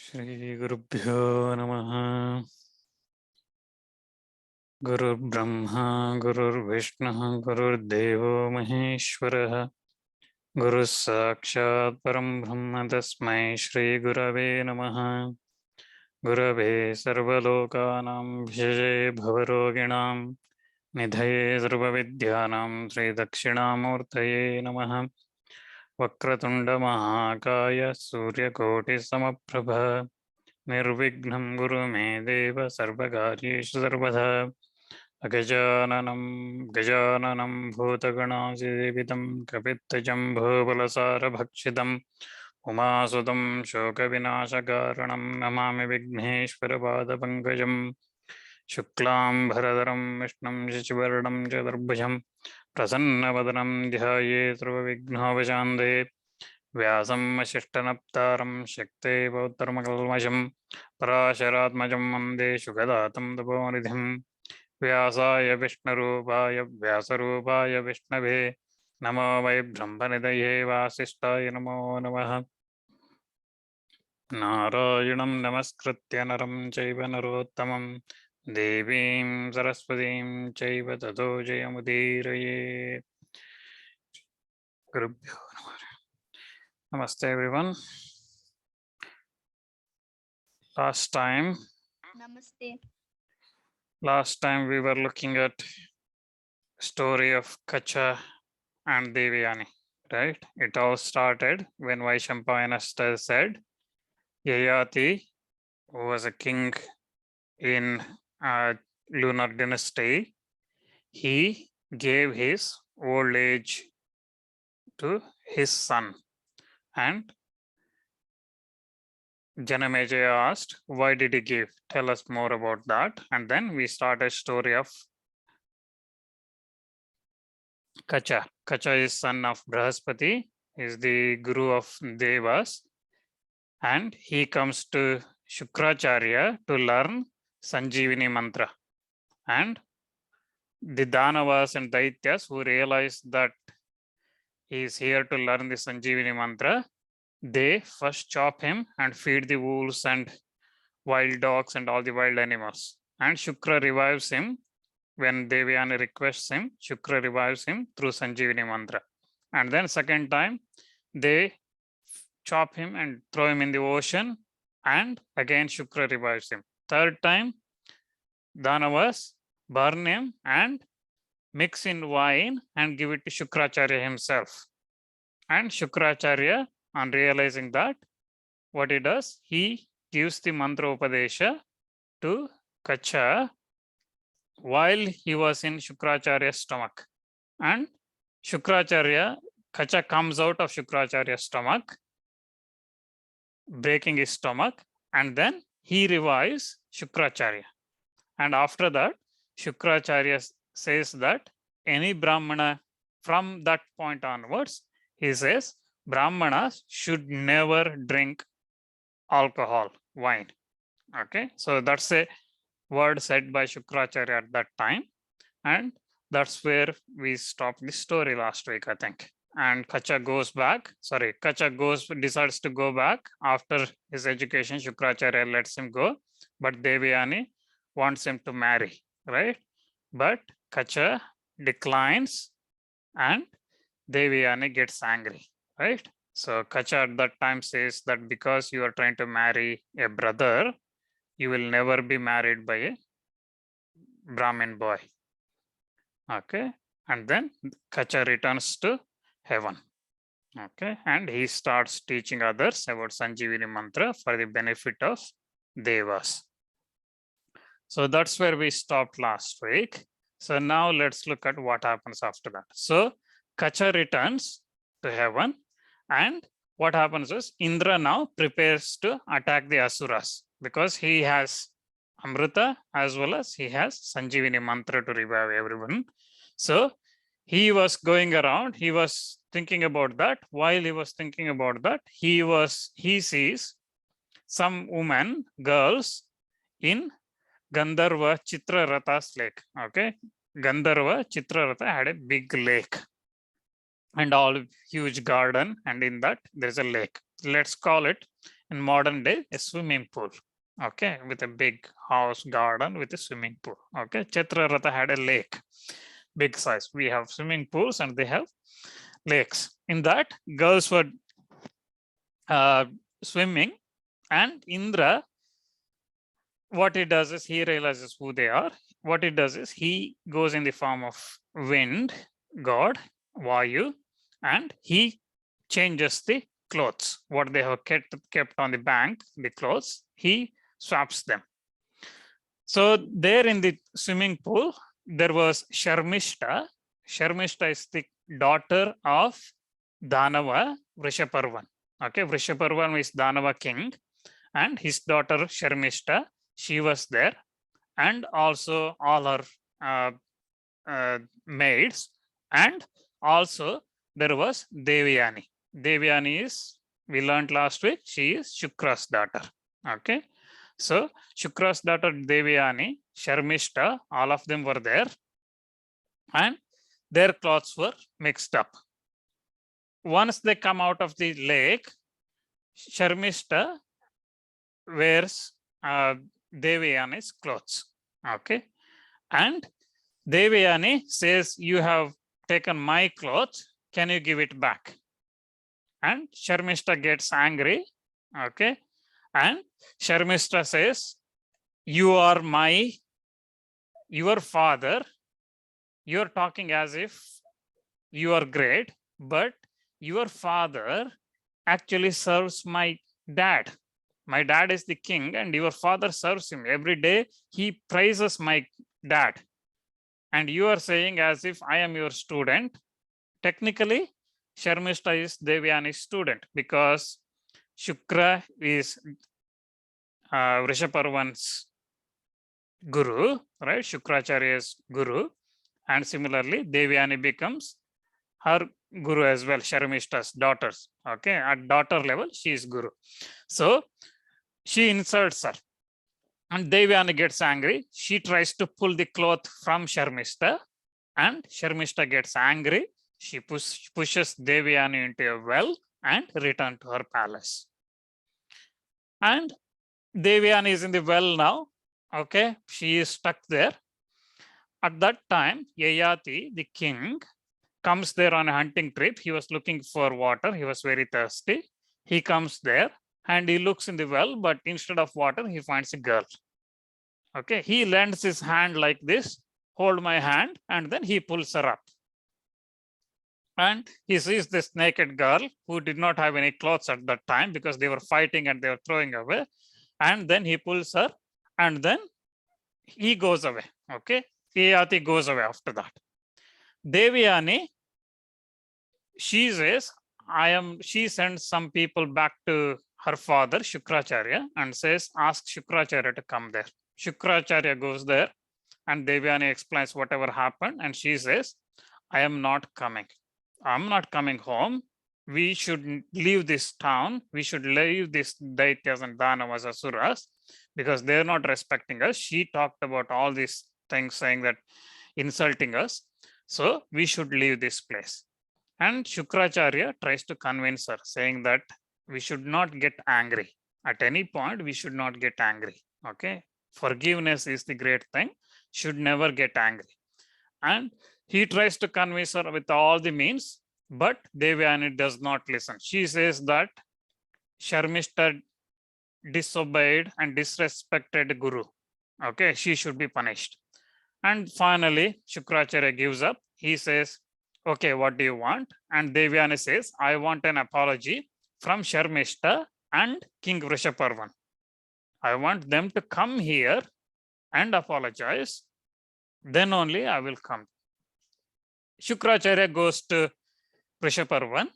Shri Gurubhyo Namaha. Gurur Brahma, Gurur Vishnu, Gurur Devo Maheshwaraha. Guru Sakshat Param Brahma Tasmai Shri Gurave Namaha. Gurave Sarvalokanam Bhije Bhavaroginam Nidhaye Sarvavidyanam Sri Dakshinamurtaye Namaha. Vakratunda Mahakaya Surya Koti Samaprabha. Nirvignam Guru Me Deva Sarvakaryeshu Sarvada. Gajananam Bhutaganasevitam Kapittajambho Balasarabhakshitam Umasudam Shokavinashakaranam Namami Vigneshwara Pankajam Shuklam Bharadaram Vishnam Shishivardam Chaturbhujam Prasannavadanam Dhyaye Sarvavignohopashande Vyasam Ashishtanaptaram Shakte Pauttaramakalmasham Parasharatmajam Vande Shukadatam Taponidhim Vyasaya Vishnurupaya Vyasarupaya Vishnave Namo Vai Brahmanidaye Vasishtaya Namo Namaha. Narayanam Namaskritya Naram Chaiva Narottamam Devim Saraswatim Chaiva Tato Jayamudiraye. Gurubhyo Namaha. Namaste everyone. Last time we were looking at story of Kacha and Devayani, right? It all started when Vaishampayana said Yayati, who was a king in lunar dynasty, he gave his old age to his son, and Janamejaya asked, why did he give? Tell us more about that. And then we start a story of Kacha. Kacha is son of Brahaspati, is the guru of Devas, and he comes to Shukracharya to learn Sanjeevani mantra. And the Danavas and Daityas who realize that he is here to learn the Sanjeevani mantra, they first chop him and feed the wolves and wild dogs and all the wild animals. And Shukra revives him. When Devayani requests him, Shukra revives him through Sanjeevani mantra. And then second time, they chop him and throw him in the ocean, and again Shukra revives him. Third time, Danavas burn him and mix in wine and give it to Shukracharya himself. And Shukracharya, on realizing that, what he does, he gives the mantra upadesha to Kacha while he was in Shukracharya's stomach. And Kacha comes out of Shukracharya's stomach, breaking his stomach, and then he revives Shukracharya. And after that, Shukracharya says that any Brahmana, from that point onwards, he says, Brahmanas should never drink alcohol, wine. Okay, so that's a word said by Shukracharya at that time. And that's where we stopped the story last week, I think. And Kacha decides to go back after his education. Shukracharya lets him go, but Devayani wants him to marry, right? But Kacha declines and Devayani gets angry, right? So Kacha at that time says that because you are trying to marry a brother, you will never be married by a Brahmin boy. Okay, and then Kacha returns to heaven. Okay, and he starts teaching others about Sanjeevani mantra for the benefit of Devas. So that's where we stopped last week. So now let's look at what happens after that. So Kacha returns to heaven, and what happens is Indra now prepares to attack the Asuras because he has Amrita as well as he has Sanjeevani mantra to revive everyone. So he was going around, he was thinking about that. While he was thinking about that, he sees some women, girls in Gandharva Chitraratha's lake. Okay, Gandharva Chitraratha had a big lake and all huge garden, and in that there's a lake. Let's call it in modern day, a swimming pool. Okay, with a big house garden with a swimming pool. Okay, Chitraratha had a lake, big size. We have swimming pools and they have lakes. In that, girls were swimming, and Indra, what he does is he realizes who they are. What he does is he goes in the form of wind, god, Vayu, and he changes the clothes. What they have kept on the bank, the clothes, he swaps them. So there in the swimming pool, there was Sharmista. Sharmista is the daughter of Danava Vrishaparvan. Okay, Vrishaparvan is Danava king, and his daughter Sharmista, she was there, and also all her maids, and also there was Devayani. Devayani is, we learned last week, she is Shukra's daughter. Okay, so Shukra's daughter Devayani, Sharmista, all of them were there, and their clothes were mixed up. Once they come out of the lake, Sharmista wears Devayani's clothes. Okay, and Devayani says, you have taken my clothes, can you give it back? And Sharmista gets angry. Okay, and Sharmista says, you are your father, you're talking as if you are great, but your father actually serves my dad. My dad is the king and your father serves him. Every day he praises my dad. And you are saying as if I am your student. Technically, Sharmista is Devayani's student because Shukra is Vrishaparvan's guru, right? Shukracharya's guru. And similarly, Devayani becomes her guru as well, Sharmista's daughters. Okay, at daughter level, she is guru. So she insults her. And Devayani gets angry. She tries to pull the cloth from Sharmista, and Sharmista gets angry. She pushes Devayani into a well and returns to her palace. And Devayani is in the well now. Okay, she is stuck there. At that time, Yayati, the king, comes there on a hunting trip. He was looking for water. He was very thirsty. He comes there and he looks in the well, but instead of water, he finds a girl. Okay, he lends his hand like this, hold my hand, and then he pulls her up. And he sees this naked girl who did not have any clothes at that time because they were fighting and they were throwing away. And then he pulls her and then he goes away. Okay, Yayati goes away after that. Devayani, she says, she sends some people back to her father, Shukracharya, and says, ask Shukracharya to come there. Shukracharya goes there and Devayani explains whatever happened. And she says, I am not coming. I'm not coming home. We should leave this town. We should leave this Daityas and Danavas, Asuras, because they're not respecting us. She talked about all these things saying that insulting us. So we should leave this place. And Shukracharya tries to convince her, saying that we should not get angry. At any point, we should not get angry. Okay. Forgiveness is the great thing. Should never get angry. And he tries to convince her with all the means, but Devayani does not listen. She says that Sharmista disobeyed and disrespected Guru. Okay, she should be punished. And finally, Shukracharya gives up. He says, okay, what do you want? And Devayani says, I want an apology from Sharmista and King Vrishaparvan. I want them to come here and apologize. Then only I will come. Shukracharya goes to Vrishaparvan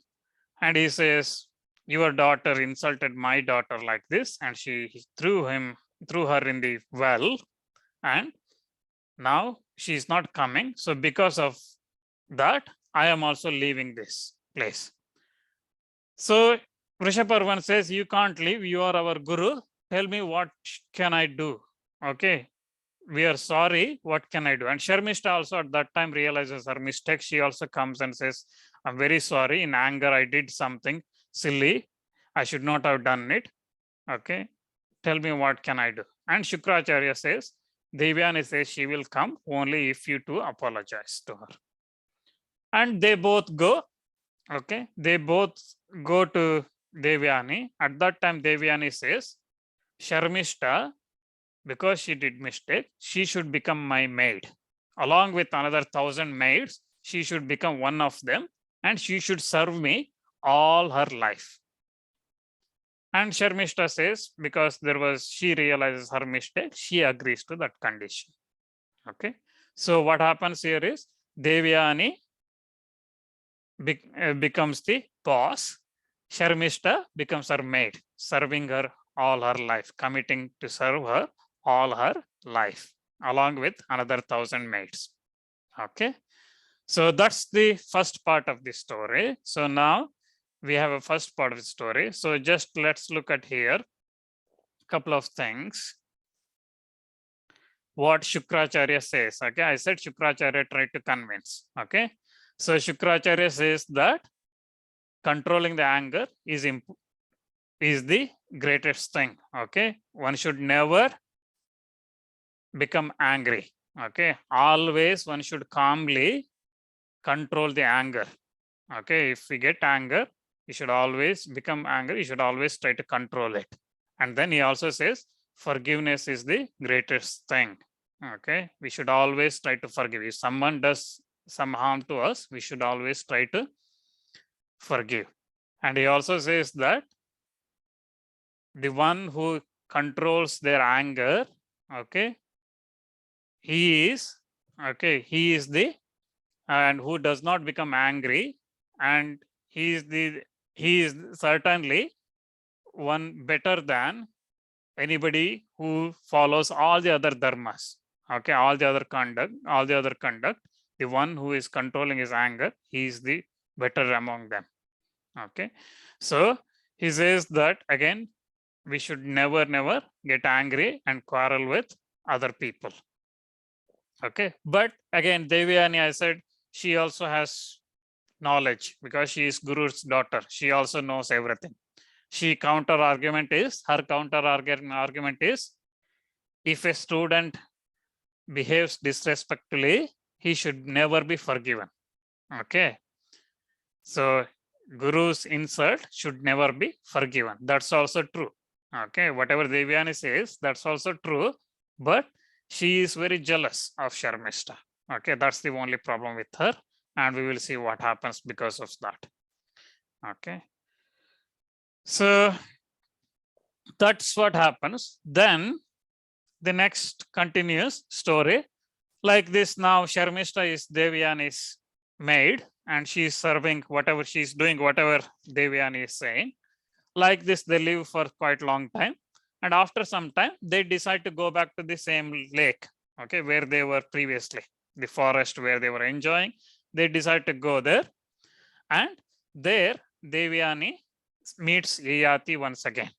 and he says, your daughter insulted my daughter like this, and he threw her in the well, and now she is not coming. So because of that, I am also leaving this place. So Vrishaparvan says, you can't leave, you are our guru. Tell me, what can I do? Okay, we are sorry, what can I do? And Sharmista also at that time realizes her mistake. She also comes and says, I'm very sorry, in anger I did something silly, I should not have done it. Okay, tell me what can I do? And Shukracharya says, Devayani says she will come only if you two apologize to her. And they both go. Okay, they both go to Devayani. At that time, Devayani says, Sharmista, because she did mistake, she should become my maid. Along with another 1,000 maids, she should become one of them and she should serve me all her life. And Sharmista says, because she realizes her mistake, she agrees to that condition. Okay. So what happens here is Devayani becomes the boss. Sharmista becomes her maid, serving her all her life, committing to serve her all her life, along with another 1,000 maids. Okay. So that's the first part of the story. So now we have a first part of the story. So just let's look at here a couple of things. What Shukracharya says. Okay, I said Shukracharya tried to convince. Okay, so Shukracharya says that controlling the anger is the greatest thing. Okay, one should never become angry. Okay, always one should calmly control the anger. Okay, if we get anger, you should always become angry. You should always try to control it. And then he also says forgiveness is the greatest thing. Okay, we should always try to forgive. If someone does some harm to us, we should always try to forgive. And he also says that the one who controls their anger, okay, he is the, and who does not become angry, and he is certainly one better than anybody who follows all the other dharmas. Okay, all the other conduct, the one who is controlling his anger, he is the better among them. Okay, so he says that again, we should never get angry and quarrel with other people. Okay, but again, Devayani, I said, she also has knowledge because she is Guru's daughter. She also knows everything. Her counter argument is, if a student behaves disrespectfully, he should never be forgiven. Okay. So Guru's insult should never be forgiven. That's also true. Okay. Whatever Devayani says, that's also true. But she is very jealous of Sharmista. Okay. That's the only problem with her. And we will see what happens because of that. Okay. So that's what happens. Then the next continuous story like this. Now Sharmista is Devayani's maid and she is serving whatever she's doing, whatever Devayani is saying. Like this, they live for quite a long time. And after some time, they decide to go back to the same lake, okay, where they were previously, the forest where they were enjoying. They decide to go there. And there, Devayani meets Yayati once again.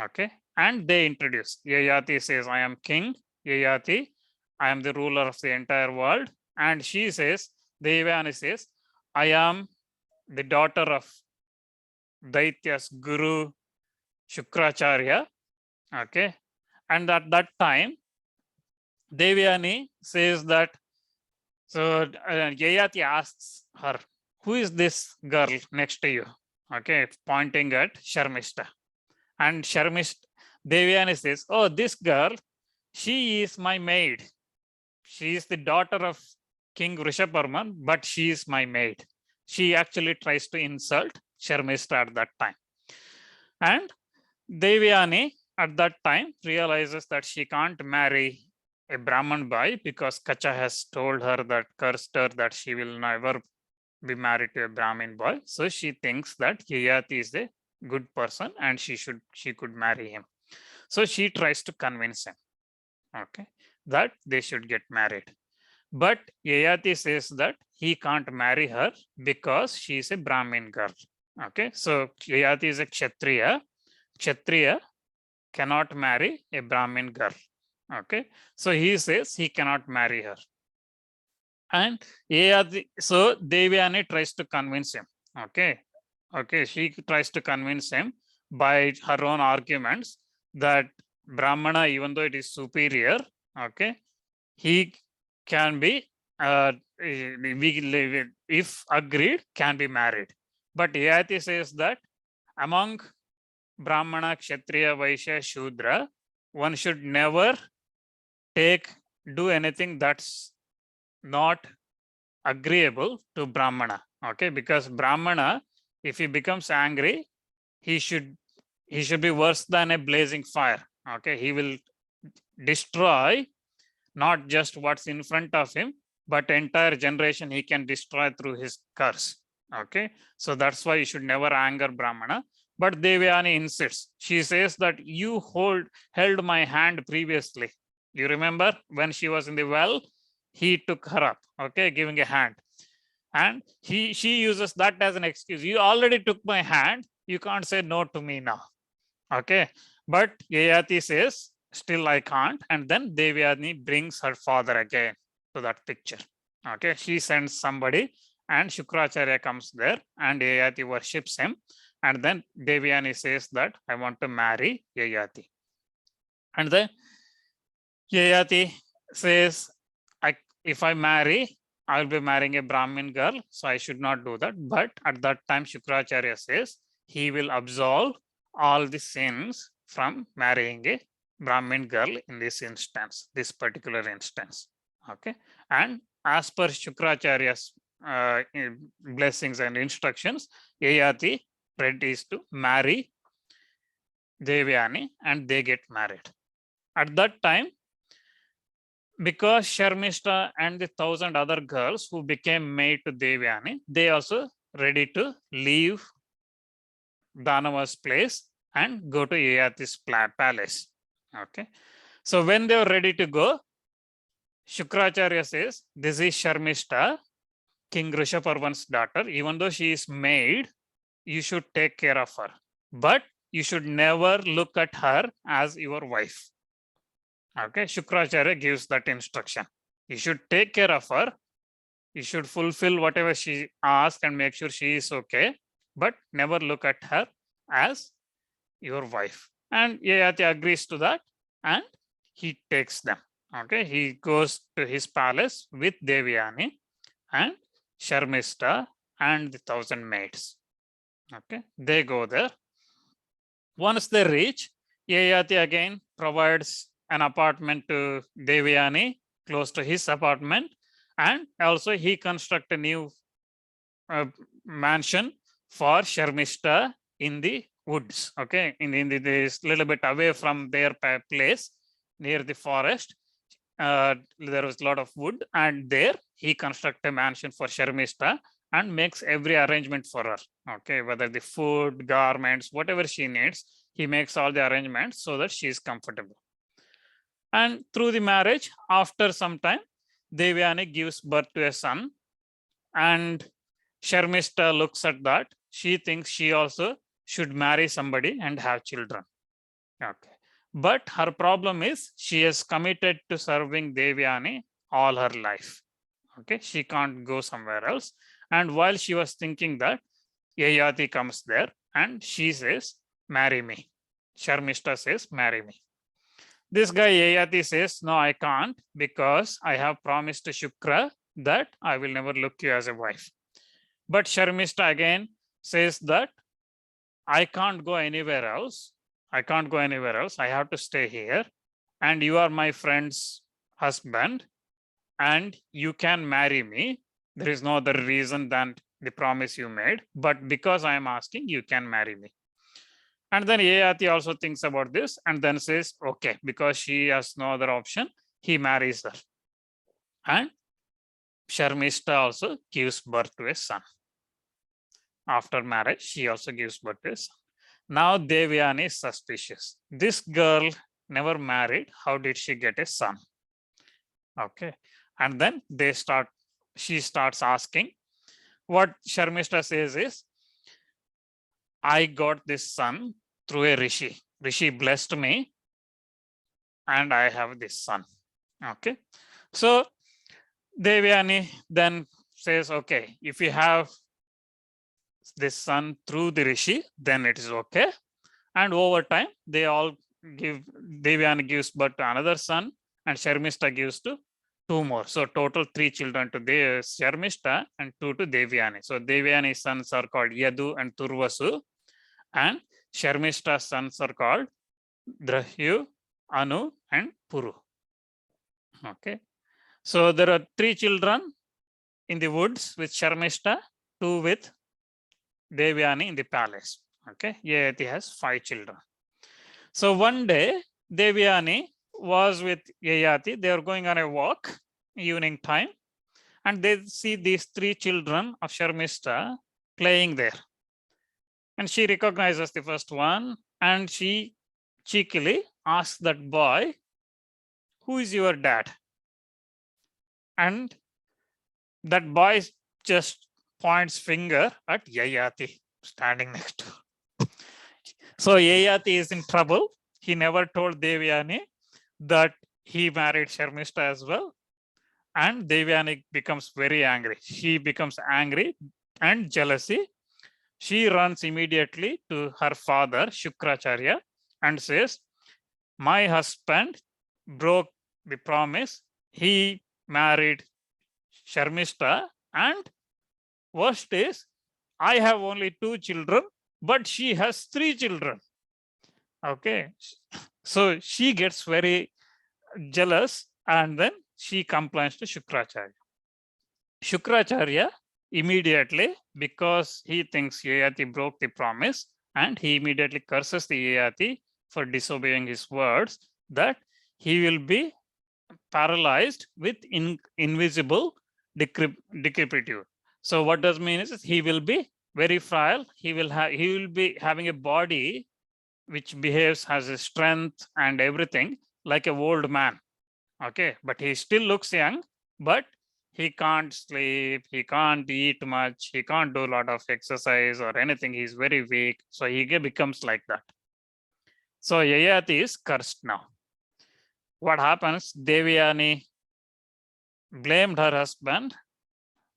Okay, and they introduce. Yayati says, I am king. Yayati, I am the ruler of the entire world. And she says, Devayani says, I am the daughter of Daitya's Guru Shukracharya. Okay, and at that time, Devayani says that, so Yayati asks her, who is this girl next to you? Okay, pointing at Sharmista. And Devayani says, oh, this girl, she is my maid. She is the daughter of King Rishabharman, but she is my maid. She actually tries to insult Sharmista at that time. And Devayani at that time realizes that she can't marry a Brahman boy because Kacha has told her that, cursed her, that she will never be married to a Brahmin boy. So she thinks that Yayati is a good person and she could marry him. So she tries to convince him, okay, that they should get married. But Yayati says that he can't marry her because she is a Brahmin girl. Okay, so Yayati is a Kshatriya. Kshatriya cannot marry a Brahmin girl. Okay, so he says he cannot marry her. And Yayati, so Devayani tries to convince him. Okay, she tries to convince him by her own arguments that Brahmana, even though it is superior, okay, he can be, if agreed, can be married. But Yayati says that among Brahmana, Kshatriya, Vaishya, Shudra, one should never do anything that's not agreeable to Brahmana. Okay, because Brahmana, if he becomes angry, he should be worse than a blazing fire. Okay, he will destroy not just what's in front of him, but entire generation he can destroy through his curse. Okay, so that's why you should never anger Brahmana. But Devayani insists. She says that you held my hand previously. You remember when she was in the well, he took her up, okay, giving a hand. And she uses that as an excuse. You already took my hand. You can't say no to me now. Okay. But Yayati says, still I can't. And then Devayani brings her father again to that picture. Okay. She sends somebody and Shukracharya comes there and Yayati worships him. And then Devayani says that I want to marry Yayati. And then Yayati says, if I marry, I'll be marrying a Brahmin girl, so I should not do that. But at that time, Shukracharya says he will absolve all the sins from marrying a Brahmin girl in this instance, this particular instance. Okay. And as per Shukracharya's blessings and instructions, Yayati readies to marry Devayani and they get married. At that time, because Sharmista and the 1,000 other girls who became maid to Devayani, they also ready to leave Danava's place and go to Yayati's palace. Okay. So when they were ready to go, Shukracharya says, this is Sharmista, King Rishaparvan's daughter. Even though she is maid, you should take care of her. But you should never look at her as your wife. Okay, Shukracharya gives that instruction. You should take care of her. You should fulfill whatever she asks and make sure she is okay, but never look at her as your wife. And Yayati agrees to that and he takes them. Okay, he goes to his palace with Devayani and Sharmista and the 1,000 maids. Okay, they go there. Once they reach, Yayati again provides an apartment to Devayani close to his apartment, and also he constructs a new mansion for Sharmista in the woods. Okay, in this little bit away from their place near the forest. There was a lot of wood, and there he constructs a mansion for Sharmista and makes every arrangement for her. Okay, whether the food, garments, whatever she needs, he makes all the arrangements so that she is comfortable. And through the marriage, after some time, Devayani gives birth to a son, and Sharmista looks at that. She thinks she also should marry somebody and have children. Okay. But her problem is she is committed to serving Devayani all her life. Okay, she can't go somewhere else. And while she was thinking that, Yayati comes there and she says, marry me. Sharmista says, marry me. This guy Yayati says, no, I can't, because I have promised to Shukra that I will never look you as a wife. But Sharmista again says that I can't go anywhere else. I can't go anywhere else. I have to stay here. And you are my friend's husband and you can marry me. There is no other reason than the promise you made. But because I am asking, you can marry me. And then Yayati also thinks about this and then says, okay, because she has no other option, he marries her. And Sharmista also gives birth to a son. After marriage, she also gives birth to a son. Now Devayani is suspicious. This girl never married. How did she get a son? Okay. And then she starts asking. What Sharmista says is, I got this son through a rishi. Rishi blessed me and I have this son. Okay. So Devayani then says, okay, if you have this son through the rishi, then it is okay. And over time, they all Devayani gives birth to another son, and Sharmista gives to 2 more. So total 3 children to Sharmista and 2 to Devayani. So Devayani's sons are called Yadu and Turvasu, and Sharmista's sons are called Drahyu, Anu, and Puru. Okay. So there are 3 children in the woods with Sharmista, 2 with Devayani in the palace. Okay. Yayati has 5 children. So one day, Devayani was with Yayati. They are going on a walk, evening time, and they see these 3 children of Sharmista playing there. And she recognizes the first one, and she cheekily asks that boy, "Who is your dad?" And that boy just points finger at Yayati standing next to her. So Yayati is in trouble. He never told Devayani that he married Sharmista as well. And Devayani becomes very angry. She becomes angry and jealousy. She runs immediately to her father, Shukracharya, and says, "My husband broke the promise. He married Sharmista, and worst is, I have only 2 children, but she has 3 children." Okay. So she gets very jealous, and then she complains to Shukracharya. Shukracharya immediately, because he thinks Yayati broke the promise, and he immediately curses the Yayati for disobeying his words, that he will be paralyzed with invisible decrepitude. So what does mean is he will be very frail. He will be having a body which behaves, has a strength and everything like an old man. Okay, but he still looks young, but he can't sleep, he can't eat much, he can't do a lot of exercise or anything. He's very weak. So he becomes like that. So Yayati is cursed now. What happens? Devayani blamed her husband.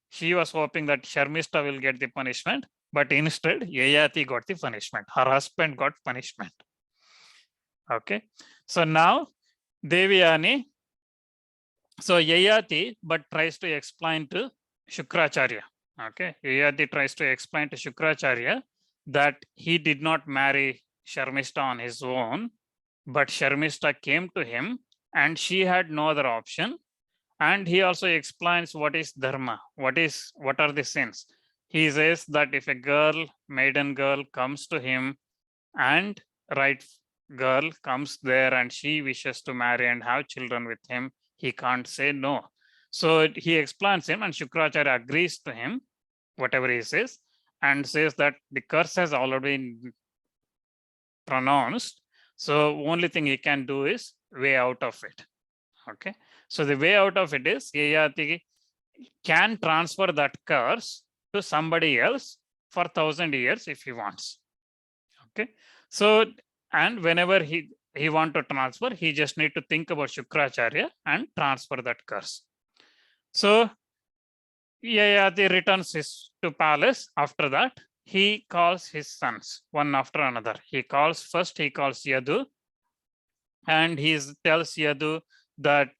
She was hoping that Sharmista will get the punishment, but instead Yayati got the punishment. Her husband got punishment. Okay. So now Devayani, so Yayati, but tries to explain to Shukracharya. Okay. Yayati tries to explain to Shukracharya that he did not marry Sharmista on his own, but Sharmista came to him and she had no other option. And he also explains what is dharma, what are the sins. He says that if a maiden girl comes to him, and right girl comes there and she wishes to marry and have children with him, he can't say no. So he explains him, and Shukracharya agrees to him, whatever he says, and says that the curse has already been pronounced. So only thing he can do is way out of it. Okay. So the way out of it is Yayati can transfer that curse to somebody else for 1,000 years if he wants. Okay. So, and whenever he want to transfer, he just need to think about Shukracharya and transfer that curse. So Yayati returns to palace. After that, he calls his sons one after another. He calls Yadu, and he tells Yadu that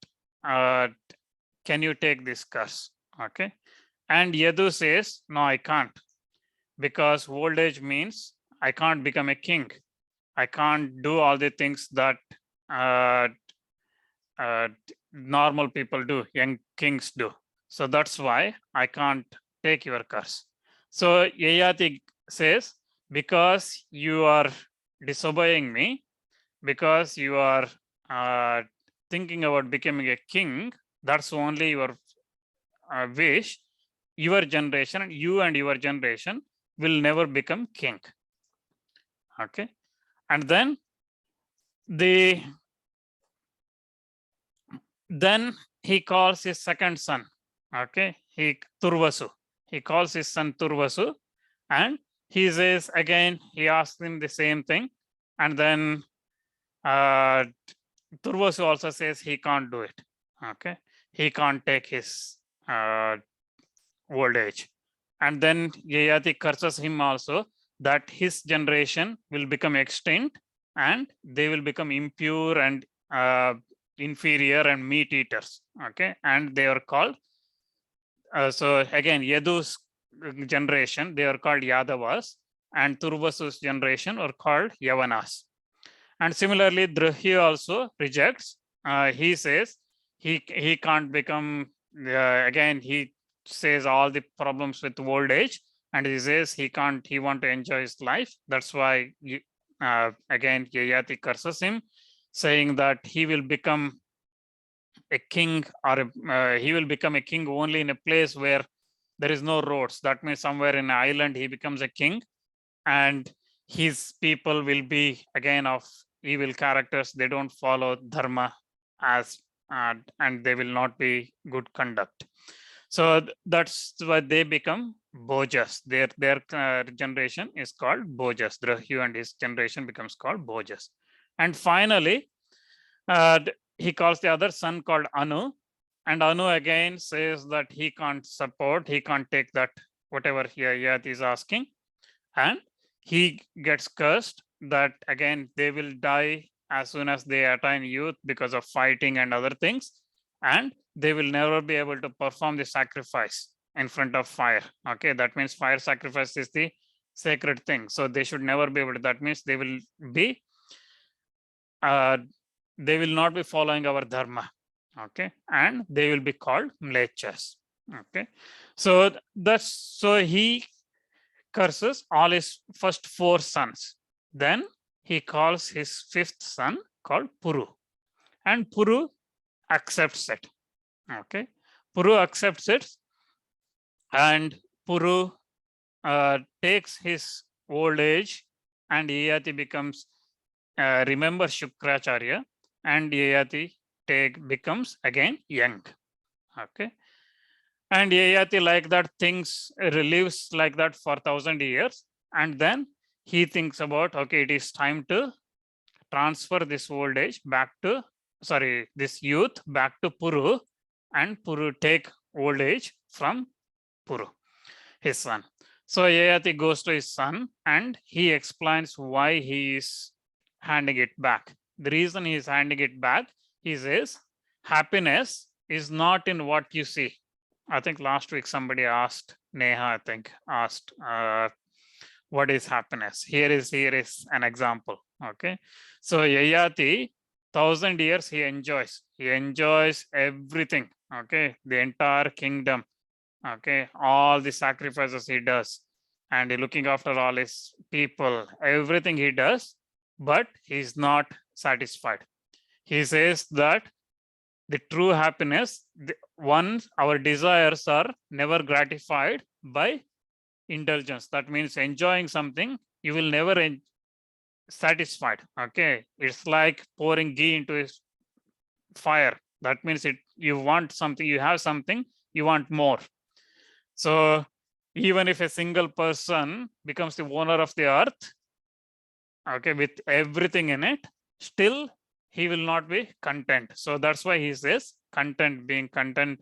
can you take this curse? Okay. And Yadu says, no, I can't, because old age means I can't become a king. I can't do all the things that normal people do, young kings do. So that's why I can't take your curse. So Yayati says, because you are disobeying me, because you are thinking about becoming a king, that's only your wish. Your generation, you and your generation will never become king. Okay. And then he calls his second son. Okay. Turvasu. He calls his son Turvasu, and he says again, he asks him the same thing. And then Turvasu also says he can't do it. Okay. He can't take his old age. And then Yayati curses him also, that his generation will become extinct and they will become impure and inferior and meat eaters. Okay, and they are called so again Yadu's generation, they are called Yadavas, and Turvasu's generation are called Yavanas. And similarly, Drahya also rejects. He says he can't become again. He says all the problems with old age, and he says he can't. He want to enjoy his life. That's why again Yayati curses him, saying that he will become a king, or he will become a king only in a place where there is no roads. That means somewhere in an island he becomes a king, and his people will be again of evil characters. They don't follow dharma as and they will not be good conduct. So that's why they become bojas. Their generation is called bojas. Drahyu and his generation becomes called bojas. And finally, he calls the other son called Anu, and Anu again says that he can't support, he can't take that whatever Yayati is asking, and he gets cursed that again they will die as soon as they attain youth because of fighting and other things, and they will never be able to perform the sacrifice in front of fire. Okay, that means fire sacrifice is the sacred thing, so they should never be able to. That means they will be they will not be following our dharma. Okay, and they will be called mlechas. Okay, so that's so he curses all his first 4 sons. Then he calls his 5th son called Puru, and Puru accepts it. Okay, Puru accepts it, and Puru takes his old age, and Yayati becomes remember Shukracharya, and Yayati becomes again young. Okay, and Yayati like that things lives like that for 1,000 years, and then he thinks about, okay, it is time to transfer this old age back to this youth back to Puru, and Puru take old age from Puru, his son. So Yayati goes to his son and he explains why he is handing it back. The reason he is handing it back, he says, happiness is not in what you see. I think last week somebody asked, Neha, I think, asked, what is happiness? Here is an example. Okay. So Yayati, 1,000 years he enjoys. He enjoys everything. Okay. The entire kingdom. Okay. All the sacrifices he does. And looking after all his people, everything he does, but he's not satisfied. He says that the true happiness, once our desires are never gratified by indulgence. That means enjoying something, you will never satisfied. Okay, it's like pouring ghee into a fire. That means you want something, you have something, you want more. So even if a single person becomes the owner of the earth, okay, with everything in it, still he will not be content. So that's why he says being content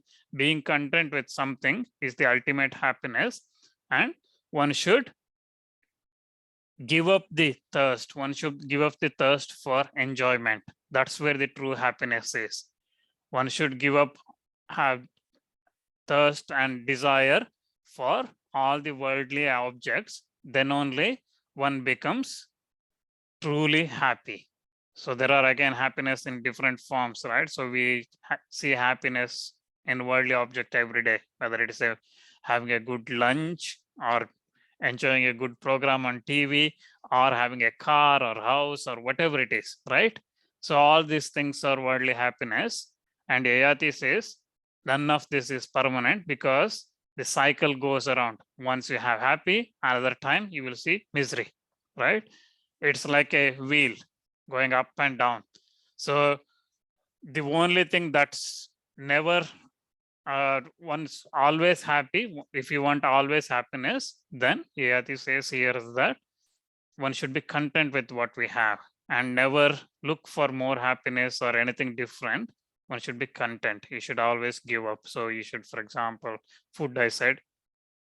with something is the ultimate happiness, and one should give up the thirst. One should give up the thirst for enjoyment. That's where the true happiness is. One should give up thirst and desire for all the worldly objects. Then only one becomes truly happy. So there are again happiness in different forms, right? So we see happiness in worldly object every day, whether it is having a good lunch, or enjoying a good program on TV, or having a car or house or whatever it is, right? So all these things are worldly happiness. And Yayati says none of this is permanent, because the cycle goes around. Once you have happy, another time you will see misery, right? It's like a wheel going up and down. So the only thing that's never one's always happy, if you want always happiness, then Yayati says here is that one should be content with what we have and never look for more happiness or anything different. One should be content. You should always give up. So you should, for example, food, I said,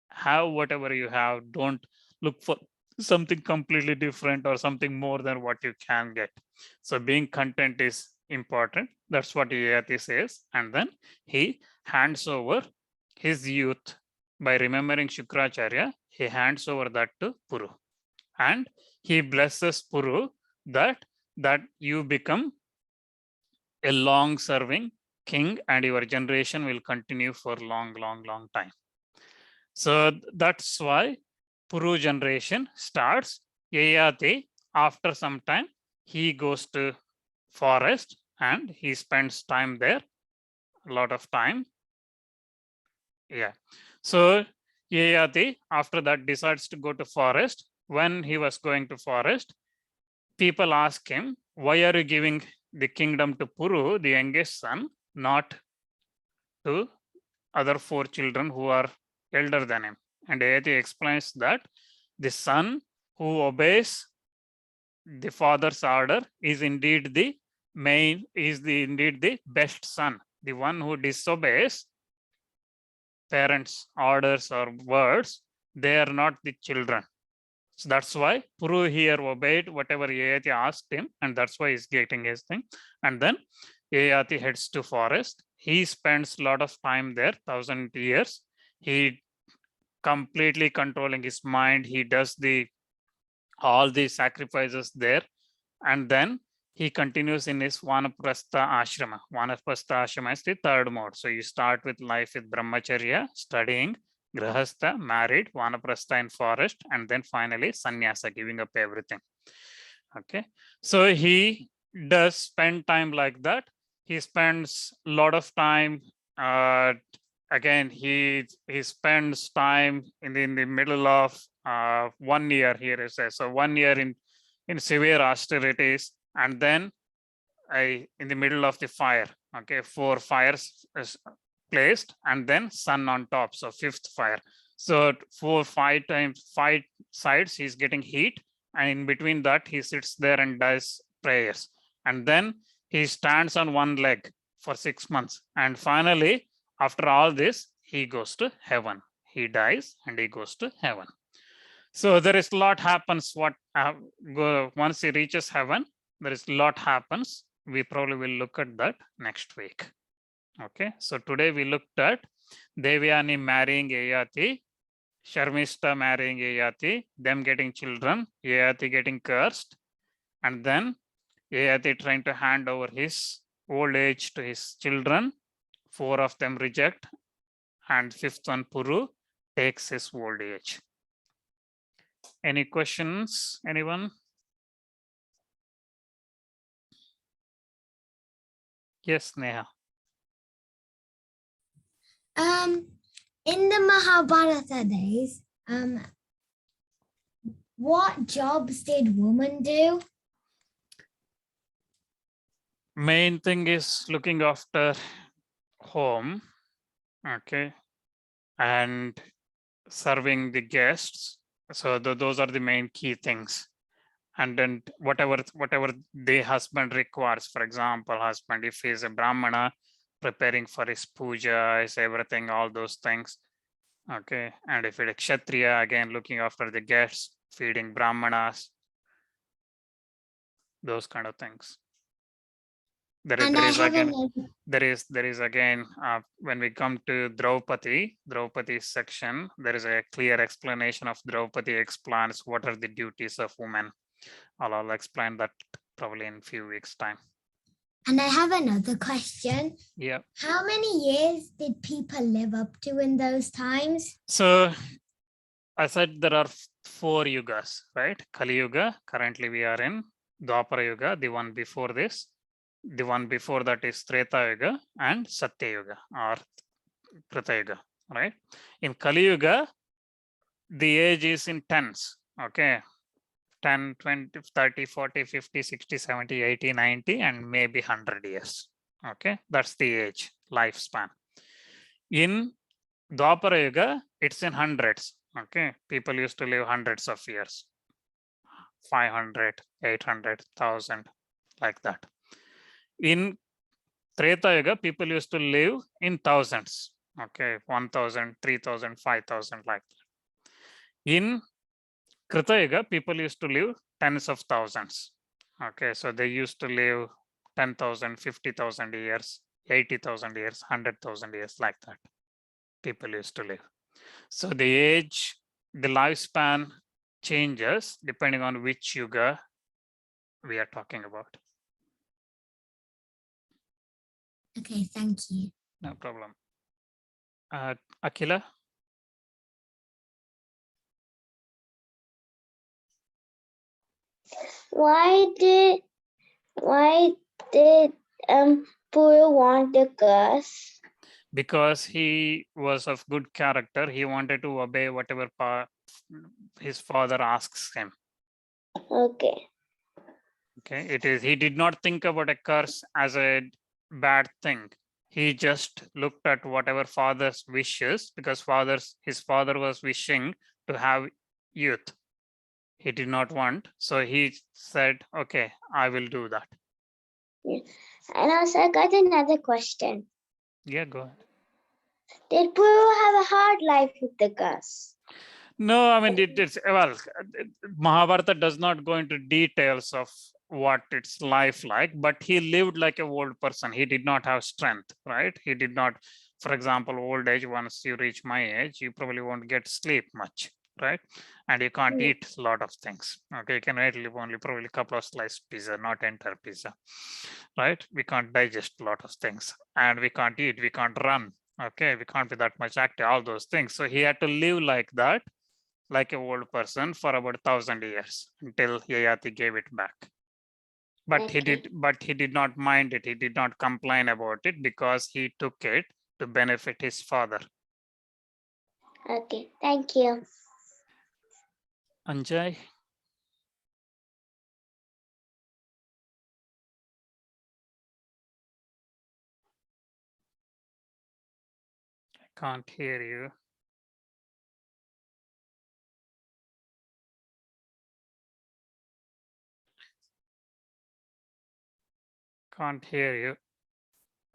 have whatever you have. Don't look for something completely different or something more than what you can get. So being content is important. That's what Yayati says. And then he hands over his youth by remembering Shukracharya. He hands over that to Puru, and he blesses Puru that you become a long serving king and your generation will continue for long time. So that's why Puru generation starts. Yayati, after some time, he goes to forest and he spends time there, a lot of time. Yeah. So Yayati, after that, decides to go to forest. When he was going to forest, people ask him, why are you giving the kingdom to Puru, the youngest son, not to other 4 children who are elder than him? And Yayati explains that the son who obeys the father's order is indeed the indeed the best son. The one who disobeys parents' orders or words, they are not the children. So that's why Puru here obeyed whatever Yayati asked him, and that's why he's getting his thing. And then Yayati heads to forest. He spends a lot of time there, 1,000 years. He completely controlling his mind. He does all the sacrifices there, and then he continues in his Vanaprastha ashrama. Vanaprastha ashrama is the 3rd mode. So you start with life with brahmacharya, studying, grahastha, married, Vanaprastha in forest, and then finally sannyasa, giving up everything. Okay, so he does spend time like that. He spends a lot of time. Again, he spends time in the middle of 1 year here it says. So 1 year in severe austerities, and then in the middle of the fire. Okay, 4 fires is placed, and then sun on top. So 5th fire. So 5 sides he's getting heat, and in between that he sits there and does prayers, and then he stands on one leg for 6 months, and finally after all this he goes to heaven. He dies and he goes to heaven. So there is a lot happens. Once he reaches heaven, there is a lot happens. We probably will look at that next week. Okay, so today we looked at Devayani marrying Yayati, Sharmista marrying Yayati, them getting children, Yayati getting cursed, and then Yayati trying to hand over his old age to his children. 4 of them reject, and 5th one, Puru, takes his old age. Any questions, anyone? Yes, Neha. In the Mahabharata days, what jobs did women do? Main thing is looking after home, okay, and serving the guests. So those are the main key things. And then whatever the husband requires, for example, husband, if he's a Brahmana, preparing for his puja, is everything, all those things. Okay, and if it's Kshatriya, again, looking after the guests, feeding Brahmanas, those kind of things. There is again, when we come to Draupadi's section, there is a clear explanation of Draupadi explains what are the duties of women. I'll explain that probably in a few weeks' time. And I have another question. Yeah. How many years did people live up to in those times? So I said there are 4 yugas, right? Kali Yuga, currently we are in Dwapara Yuga, the one before this. The one before that is Treta Yuga and Satya Yuga or Krita Yuga, right? In Kali Yuga, the age is in tens, okay? 10, 20, 30, 40, 50, 60, 70, 80, 90, and maybe 100 years, okay? That's the age, lifespan. In Dwapara Yuga, it's in hundreds, okay? People used to live hundreds of years, 500, 800, 1,000, like that. In Treta Yuga, people used to live in thousands, okay, 1,000, 3,000, 5,000, like that. In Krita Yuga, people used to live tens of thousands. Okay, so they used to live 10,000, 50,000 years, 80,000 years, 100,000 years, like that. People used to live. So the age, the lifespan changes depending on which yuga we are talking about. Okay, thank you. No problem. Akila? Why did Puru want the curse? Because he was of good character, he wanted to obey whatever his father asks him. Okay. Okay, it is, he did not think about a curse as a bad thing. He just looked at whatever father's wishes, because his father was wishing to have youth. He did not want, so he said, okay, I will do that. And also I got another question. Yeah, go ahead. Did Puru have a hard life with the curse? No, I mean, it's, well, Mahabharata does not go into details of what its life like, but he lived like a old person. He did not have strength, right? He did not, for example, old age, once you reach my age, you probably won't get sleep much, right? And you can't eat a lot of things. Okay, you can eat only probably a couple of sliced pizza, not entire pizza, right? We can't digest a lot of things, and we can't eat, we can't run. Okay, we can't be that much active, all those things. So he had to live like that, like a old person, for about 1,000 years until Yayati gave it back. But he did not mind it. He did not complain about it because he took it to benefit his father. Okay, thank you. Anjay? I can't hear you. Can't hear you.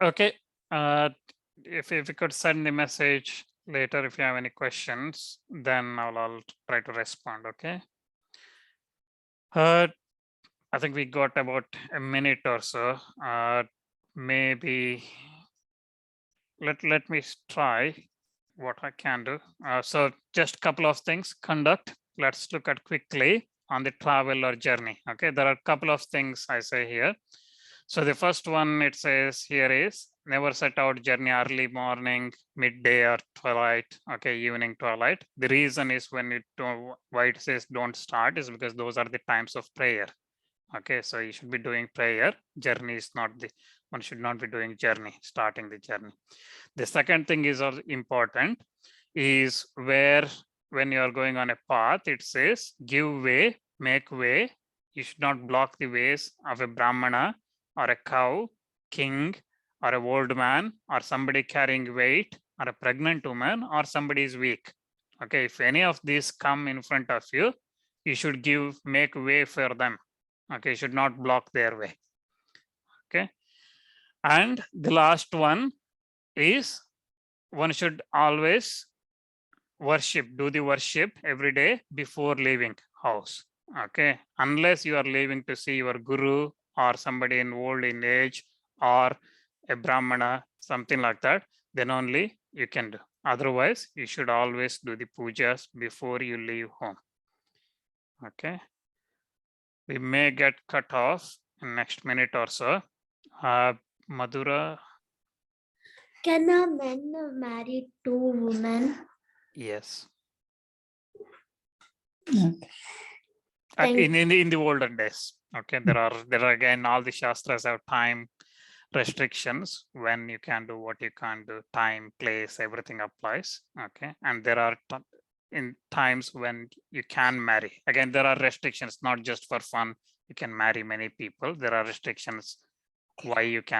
Okay. If you could send the message later if you have any questions, then I'll try to respond. Okay. I think we got about a minute or so. Maybe let me try what I can do. So just a couple of things. Conduct. Let's look at quickly on the travel or journey. Okay, there are a couple of things I say here. So the first one it says here is never set out journey early morning, midday or twilight. Okay, evening, twilight. The reason is when it why it says don't start is because those are the times of prayer. Okay, so you should be doing prayer. Journey is not the, one should not be doing journey, starting the journey. The second thing is also important is where when you are going on a path, it says give way, make way. You should not block the ways of a Brahmana or a cow, king, or a old man, or somebody carrying weight, or a pregnant woman, or somebody is weak. Okay, if any of these come in front of you, you should make way for them. Okay, should not block their way. Okay, and the last one is one should always worship, do the worship every day before leaving house. Okay, unless you are leaving to see your guru or somebody in old in age or a brahmana, something like that, then only you can do. Otherwise, you should always do the pujas before you leave home. Okay, we may get cut off in next minute or so. Madhura. Can a man marry two women? Yes. Okay. In the olden days. Okay, there are again all the shastras have time restrictions when you can do what you can't do, time, place, everything applies. Okay, and there are in times when you can marry. Again, there are restrictions, not just for fun. You can marry many people. There are restrictions why you can